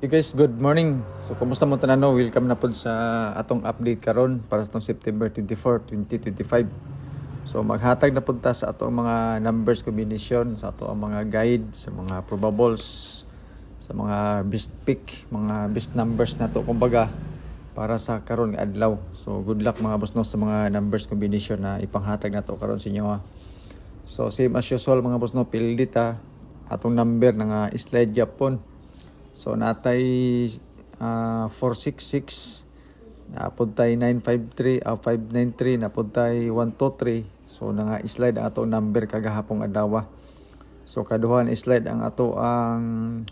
Hey guys, good morning. So kumusta mo tanan? Welcome na pod sa atong update karon para sa September 24, 2025. So maghatag na pod ta sa atong mga numbers combination, sa atong mga guide, sa mga probables, sa mga best pick, mga best numbers na to kumbaga para sa karon nga adlaw. So good luck mga boss no sa mga numbers combination na ipanghatag na to karon sa inyo ha. So same as usual mga boss no, pilit ha atong number nga slide yapon. So natay 466, napod tay 953, 593, napod tay 123. So nga slide ang ato number kagahapong adlaw. So kaduhan slide ang ato ang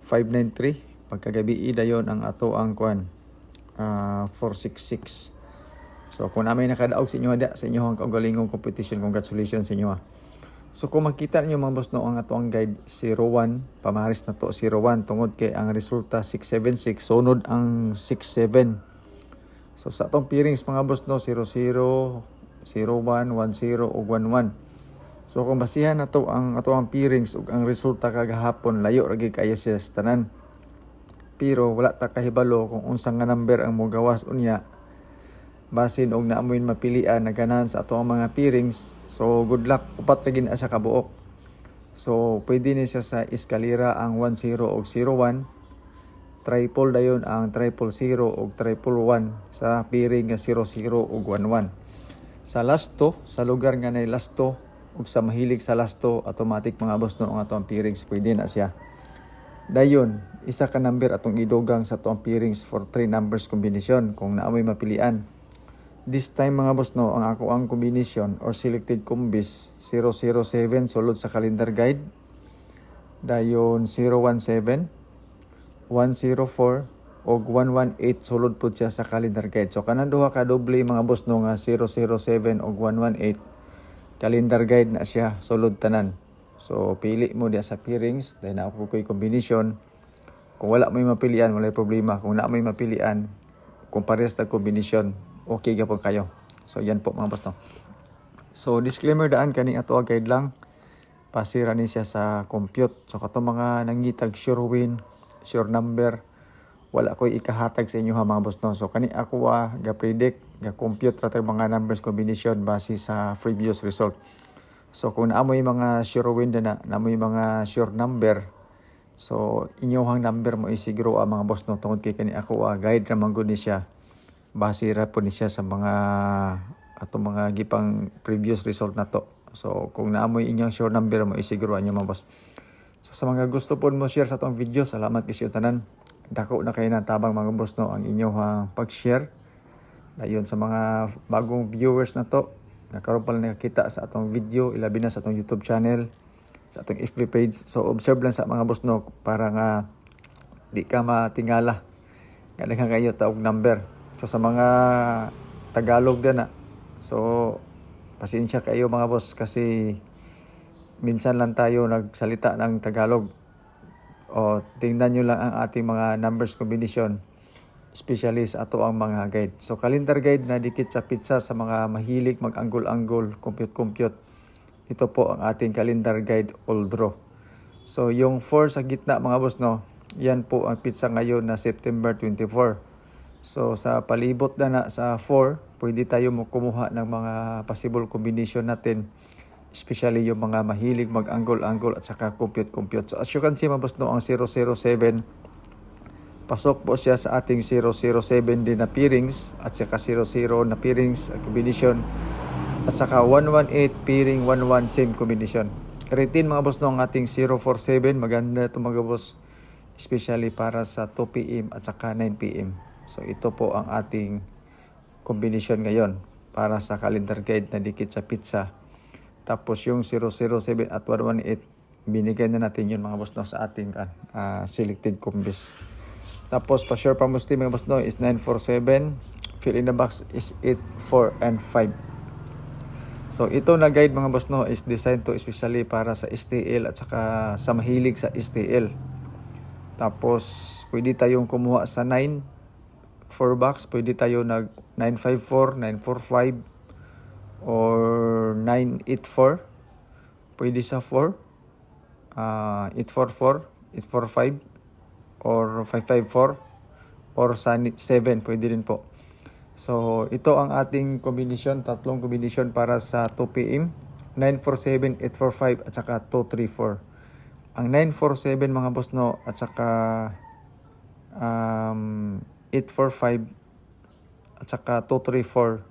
593, pagkagabi dayon ang ato ang 466. So kung namay nakadaog sa inyo sa inyo ang kaugalingong competition, congratulations sa inyo ha. So kung makita niyo mga boss no, ang ato ang guide 01, pamaris na to 01 tungod kay ang resulta 676, sunod ang 67. So sa atong pairings mga boss no, 00, 01, 10 ug 11. So kung basihan na to ang ato ang pairings ug ang resulta kagahapon, layo ra gyud kayo siya sa tanan. Pero wala ta kahibalo kung unsang nga number ang mogawas unya basin og naamoy mapilian na ganahan sa ato ang mga pairings. So good luck, upat ra gid sa kabuok. So pwede ni siya sa eskalera ang 10 og 01, triple dayon ang 000 og 111 sa pairing nga 00 ug 11. Sa lasto, sa lugar nga nay lasto ug sa mahilig sa lasto, automatic mga boss no ang ato ang pairings pwede na siya. Dayon, isa ka number atong idugang sa ato ang pairings for 3 numbers combination kung naamoy mapilian. This time mga boss no, ang ako ang combination or selected combis 007 sulod sa calendar guide. Dayon 017, 104 og 118 sulod pud siya sa calendar guide. So kanang duha ka doble mga boss no nga 007 og 118 calendar guide na siya sulod tanan. So pili mo diya sa pairings, dahil na ako ko'y combination. Kung wala may mapilian, wala problema. Kung na may mapilian, kung parehas na combination, okay gapon kayo. So yan po mga boss no. So disclaimer daan kani ato guide lang. Pasira ni siya sa compute. So kato mga nangitag sure win, sure number, wala ko'y ikahatag sa inyo ha mga boss no. So kani ako ga predict, ga compute ra mga numbers combination base sa previous result. So kung naamoy mga sure win na naamoy mga sure number, so inyohang number mo isiguro mga boss no, tungod kay kani ako guide ra man gud ni siya. Basira po ni siya sa mga atong mga gipang previous result na to. So kung naamoy inyong sure number mo isiguro inyo mga boss. So sa mga gusto po mo share sa atong video, salamat kisyo tanan. Dako na kayo na tabang mga boss no ang inyong pag-share. Dayon sa mga bagong viewers na to, nakaroon pala nakakita sa atong video, ilabi na sa atong YouTube channel, sa atong FB page. So observe lang sa mga boss no para nga di ka matingala. Ganang kayo taog number. So sa mga Tagalog na so pasensya kayo mga boss kasi minsan lang tayo nagsalita ng Tagalog. O tingnan nyo lang ang ating mga numbers combination, especially sa ato ang mga guide. So calendar guide na dikit sa pizza sa mga mahilig mag-anggol-anggol, compute. Ito po ang ating calendar guide all draw. So yung 4 sa gitna mga boss no, yan po ang pizza ngayon na September 24. So sa palibot na sa 4, pwede tayo kumuha ng mga possible combination natin, especially yung mga mahilig mag-anggol-anggol at saka compute. So as you can see mga boss no, ang 007 pasok po siya sa ating 007 din na pairings at saka 00 na pairings combination at saka 118 pairing 11 same combination. Retain mga boss no ang ating 047, maganda ito mga boss, especially para sa 2 PM at saka 9 PM. So ito po ang ating combination ngayon para sa calendar guide na dikit sa pizza. Tapos yung 007 at 118, binigay na natin yun mga boss no sa ating selected combis. Tapos pa-share pa mo mga boss no is 947, fill in the box is 8, 4, and 5. So ito na guide mga boss no is designed to especially para sa STL at saka sa mahilig sa STL. Tapos pwede tayong kumuha sa 9, 4 box, pwede tayo nag 954, 945 or 984. Pwede sa 4, 844, 845 or 554 or sa 7 pwede rin po. So ito ang ating kombinasyon, tatlong kombinasyon para sa 2 PM, 947, 845 at saka 234. Ang 947 mga boss no at saka 845 at saka 234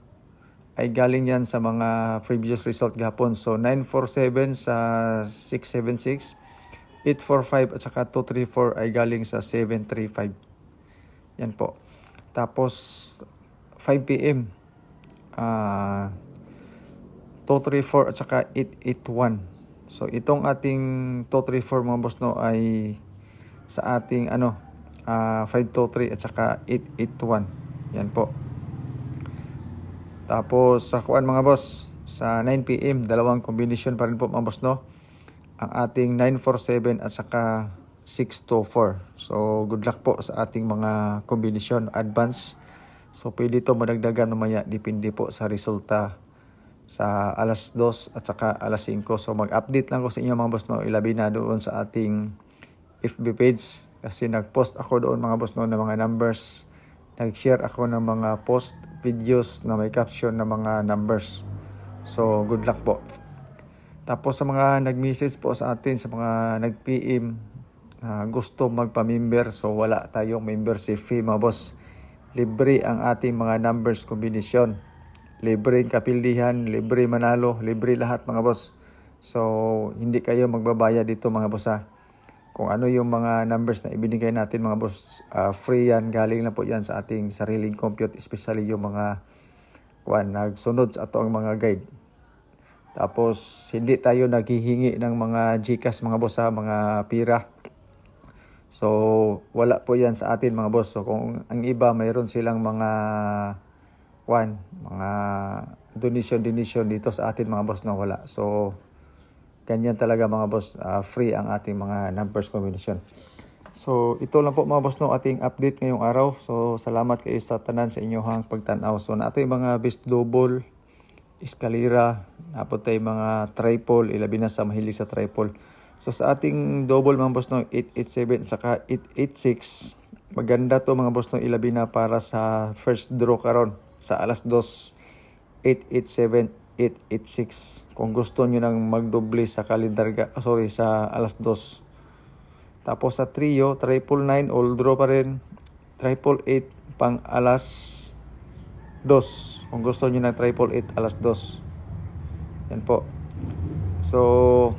ay galing yan sa mga previous result gahapon. So 947 sa 676, 845 at saka 234 ay galing sa 735. Yan po. Tapos 5 PM 234 at saka 881. So itong ating 234 mga boss no ay sa ating 523 at saka 881. Yan po. Tapos sa kuan mga boss, sa 9 PM, dalawang combination pa rin po mga boss no. Ang ating 947 at saka 624. So good luck po sa ating mga combination advance. So pwede ito madagdagan mamaya, depende po sa resulta sa alas 2 at saka alas 5. So mag-update lang ko sa inyo mga boss no, ilabi na doon sa ating FB page kasi nag-post ako doon mga boss no ng mga numbers. Nag-share ako ng mga post videos na may caption ng mga numbers. So good luck po. Tapos sa mga nag-message po sa atin, sa mga nag-PM gusto magpa-member, so wala tayong membership fee mga boss. Libre ang ating mga numbers combination. Libre kapildihan, libre manalo, libre lahat mga boss. So hindi kayo magbabayad dito mga boss ha. Kung ano yung mga numbers na ibinigay natin mga boss, free yan, galing na po yan sa ating sariling compute, especially yung mga nagsunod sa atong mga guide. Tapos hindi tayo naghihingi ng mga GCash mga boss ha, mga pira. So wala po yan sa atin mga boss. So kung ang iba mayroon silang mga mga donation dito sa atin mga boss na wala. So ganyan talaga mga boss, free ang ating mga numbers combination. So ito lang po mga boss no ating update ngayong araw. So salamat kayo sa tanan sa inyong pagtanaw. So na ating mga best double, eskalera, napot tayo mga triple, ilabi na sa mahilig sa triple. So sa ating double mga boss no 887 at saka 886, maganda to mga boss no, ilabi na para sa first draw karon sa alas 2, 887, 886. Kung gusto nyo nang magdoble sa sa alas 2. Tapos sa trio, 999, all draw pa rin. 888 pang alas 2. Kung gusto nyo ng 888 alas 2. Yan po. So,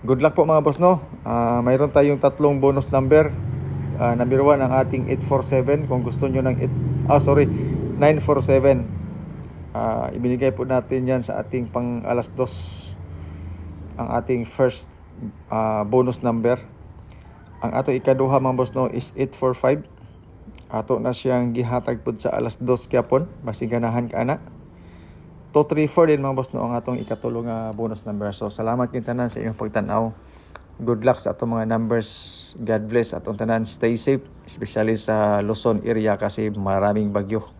good luck po mga boss no. Mayroon tayong tatlong bonus number. Number 1 ang ating 847. Kung gusto nyo ng 947. Ibinigay po natin yan sa ating pang alas 2. Ang ating first bonus number. Ang ato ikaduha mga boss no is 845. Ato na siyang gihatag po sa alas 2 kyapon. Basi ganahan ka na. 234 din mga boss no ang atong ikatulo nga bonus number. So salamat kinyo tanan sa inyong pagtanaw. Good luck sa atong mga numbers. God bless atong tanan. Stay safe. Especially sa Luzon area kasi maraming bagyo.